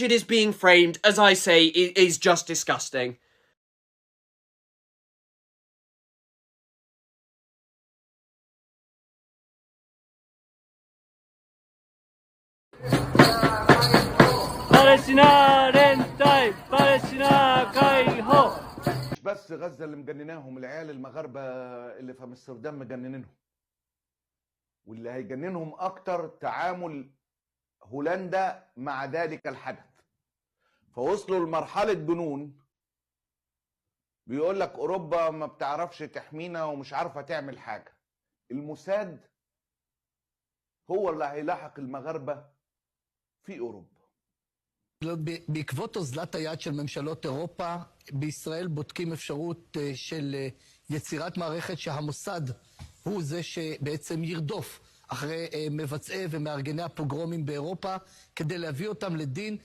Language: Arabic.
it is being framed, as I say, is just disgusting. باليستينا رنتاي باليستينا كايهو. مش بس غزة اللي مجنناهم، العيال المغاربة اللي في امستردام مجننينهم، واللي هيجننهم اكتر تعامل هولندا مع ذلك الحدث. فوصلوا لمرحلة جنون، بيقول لك اوروبا ما بتعرفش تحمينا ومش عارفة تعمل حاجة. الموساد هو اللي هيلاحق المغاربة في اوروبا. בעקבות אוזלת היד של ממשלות אירופה, בישראל בודקים אפשרות של יצירת מערכת שהמוסד הוא זה שבעצם ירדוף אחרי מבצעי ומארגני הפוגרומים באירופה כדי להביא אותם לדין.